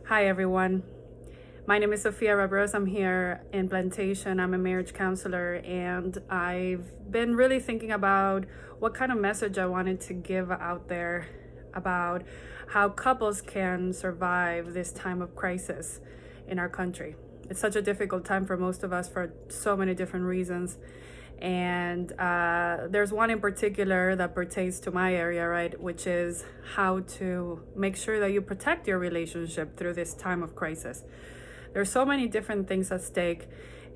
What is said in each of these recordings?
Hi, everyone. My name is Sofia Rabros. I'm here in Plantation. I'm a marriage counselor, and I've been really thinking about what kind of message I wanted to give out there about how couples can survive this time of crisis in our country. It's such a difficult time for most of us for so many different reasons. And there's one in particular that pertains to my area, right? Which is how to make sure that you protect your relationship through this time of crisis. There's so many different things at stake.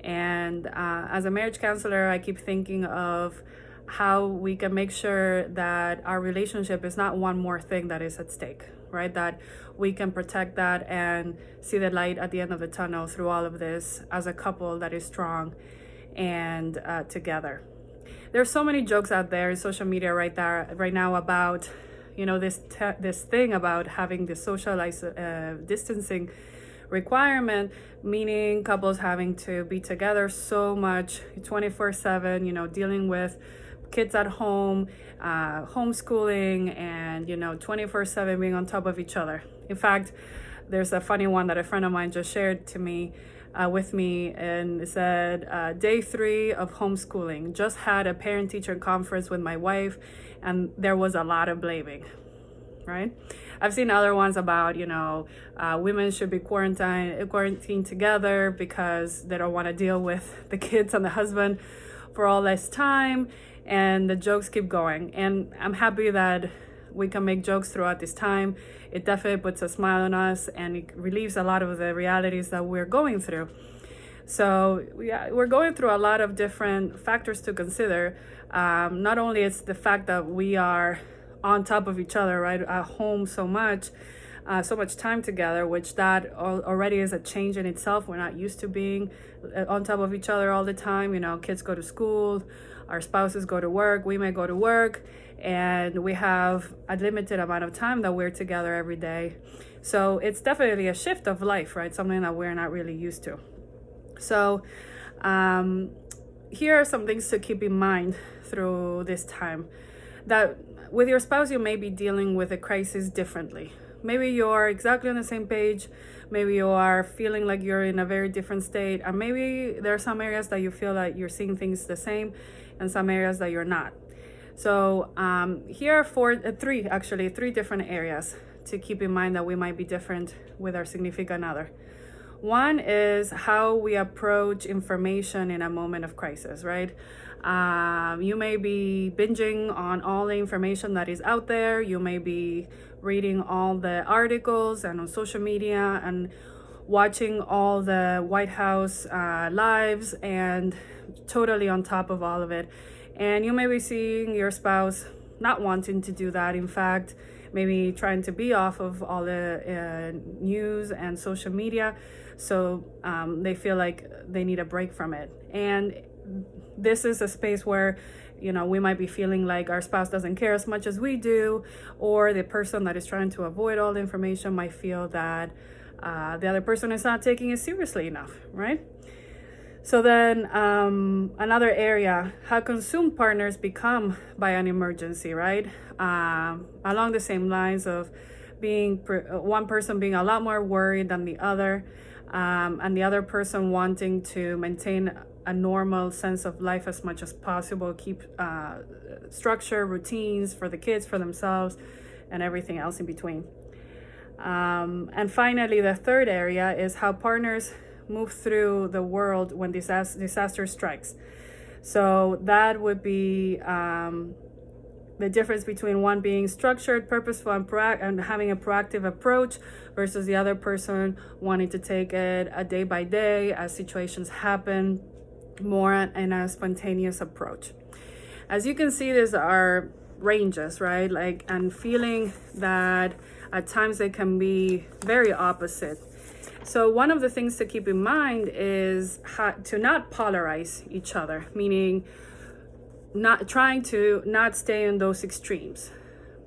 And as a marriage counselor, I keep thinking of how we can make sure that our relationship is not one more thing that is at stake, right? That we can protect that and see the light at the end of the tunnel through all of this as a couple that is strong and together. There's so many jokes out there in social media right now about, this thing about having the social distancing requirement, meaning couples having to be together so much 24/7, dealing with kids at home, homeschooling, and 24/7 being on top of each other. In fact, there's a funny one that a friend of mine just shared with me, and it said, day 3 of homeschooling. Just had a parent-teacher conference with my wife, and there was a lot of blaming, right? I've seen other ones about, women should be quarantined together because they don't want to deal with the kids and the husband for all this time, and the jokes keep going. And I'm happy that we can make jokes throughout this time. It definitely puts a smile on us, and it relieves a lot of the realities that we're going through. So yeah, we're going through a lot of different factors to consider. Not only it's the fact that we are on top of each other, right, at home so much time together, which that already is a change in itself. We're not used to being on top of each other all the time. Kids go to school, our spouses go to work, we may go to work, and we have a limited amount of time that we're together every day. So it's definitely a shift of life, right? Something that we're not really used to. So here are some things to keep in mind through this time. That with your spouse, you may be dealing with a crisis differently. Maybe you're exactly on the same page. Maybe you are feeling like you're in a very different state. And maybe there are some areas that you feel like you're seeing things the same, and some areas that you're not. So here are three different areas to keep in mind that we might be different with our significant other. One is how we approach information in a moment of crisis, right? You may be binging on all the information that is out there. You may be reading all the articles and on social media and watching all the White House lives and totally on top of all of it. And you may be seeing your spouse not wanting to do that. In fact, maybe trying to be off of all the news and social media. So they feel like they need a break from it. And this is a space where, we might be feeling like our spouse doesn't care as much as we do, or the person that is trying to avoid all the information might feel that the other person is not taking it seriously enough, right? So then another area, how consumed partners become by an emergency, right? Along the same lines of one person being a lot more worried than the other, and the other person wanting to maintain a normal sense of life as much as possible, keep structure, routines for the kids, for themselves, and everything else in between. And finally, the third area is how partners move through the world when disaster strikes. So that would be the difference between one being structured, purposeful, and having a proactive approach versus the other person wanting to take it a day by day as situations happen, more in a spontaneous approach. As you can see, these are ranges, right? And feeling that at times they can be very opposite. So one of the things to keep in mind is to not polarize each other, meaning not trying to not stay in those extremes.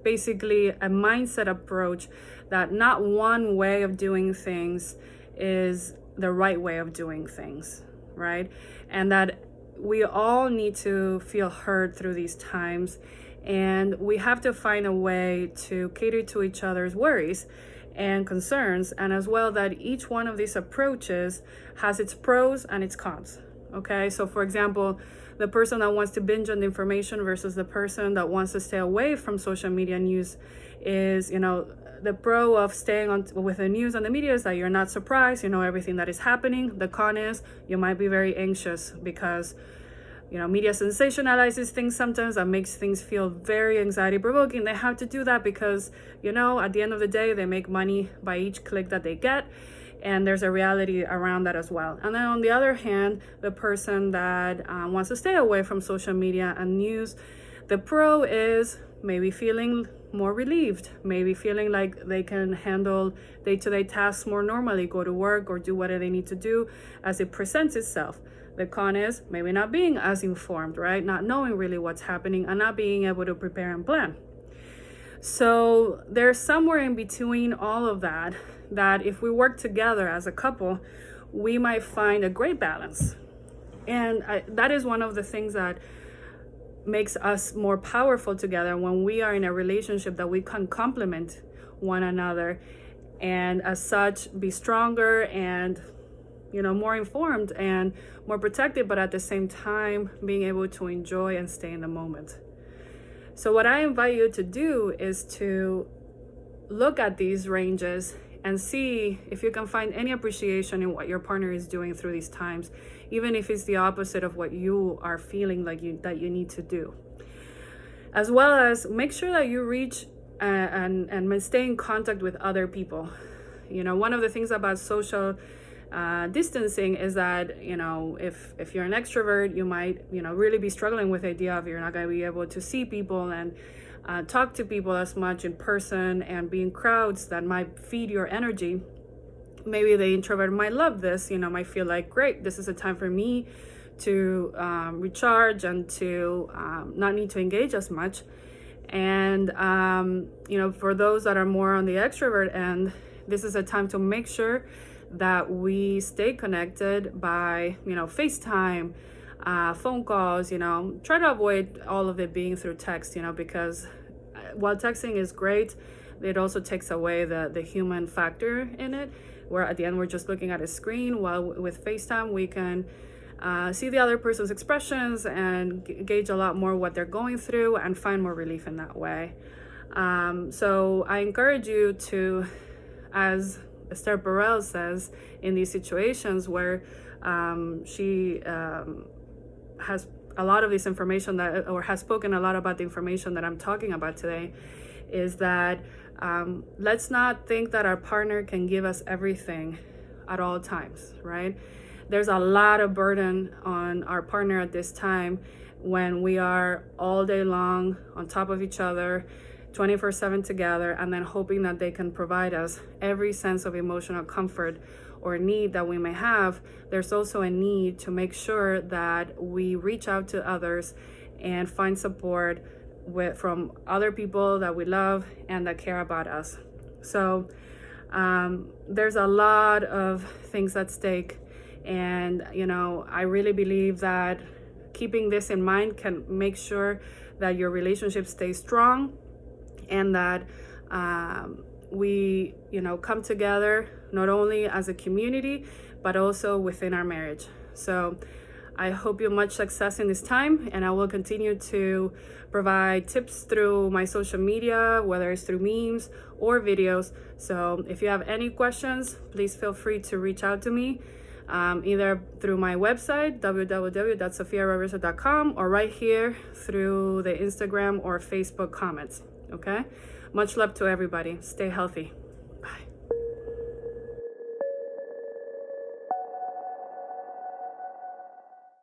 Basically, a mindset approach that not one way of doing things is the right way of doing things, right? And that we all need to feel heard through these times, and we have to find a way to cater to each other's worries and concerns, and as well that each one of these approaches has its pros and its cons. Okay, so for example, the person that wants to binge on the information versus the person that wants to stay away from social media news is, the pro of staying on with the news and the media is that you're not surprised, everything that is happening. The con is you might be very anxious because media sensationalizes things sometimes, that makes things feel very anxiety provoking. They have to do that because, at the end of the day, they make money by each click that they get. And there's a reality around that as well. And then on the other hand, the person that wants to stay away from social media and news, the pro is maybe feeling more relieved, maybe feeling like they can handle day-to-day tasks more normally, go to work or do whatever they need to do as it presents itself. The con is maybe not being as informed, right? Not knowing really what's happening and not being able to prepare and plan. So there's somewhere in between all of that if we work together as a couple, we might find a great balance. And that is one of the things that makes us more powerful together when we are in a relationship, that we can complement one another and as such be stronger and more informed and more protected, but at the same time being able to enjoy and stay in the moment. So what I invite you to do is to look at these ranges and see if you can find any appreciation in what your partner is doing through these times, even if it's the opposite of what you are feeling like that you need to do. As well as make sure that you reach and stay in contact with other people. One of the things about social distancing is that if you're an extrovert, you might really be struggling with the idea of you're not going to be able to see people and talk to people as much in person and be in crowds that might feed your energy. Maybe the introvert might love this, might feel like, great, this is a time for me to recharge and to not need to engage as much. And for those that are more on the extrovert end, this is a time to make sure that we stay connected by, FaceTime, phone calls, try to avoid all of it being through text, because while texting is great, it also takes away the human factor in it, where at the end we're just looking at a screen, while with FaceTime we can see the other person's expressions and gauge a lot more what they're going through and find more relief in that way. So I encourage you to, as Esther Perel says, in these situations where she has a lot of this information or has spoken a lot about the information that I'm talking about today, is that let's not think that our partner can give us everything at all times, right? There's a lot of burden on our partner at this time when we are all day long on top of each other, 24/7 together, and then hoping that they can provide us every sense of emotional comfort or need that we may have. There's also a need to make sure that we reach out to others and find support from other people that we love and that care about us. So there's a lot of things at stake, and I really believe that keeping this in mind can make sure that your relationship stays strong, and that we come together not only as a community but also within our marriage. So I hope you much success in this time, and I will continue to provide tips through my social media, whether it's through memes or videos. So if you have any questions, please feel free to reach out to me, either through my website, www.sofiaraversa.com, or right here through the Instagram or Facebook comments. Okay? Much love to everybody. Stay healthy.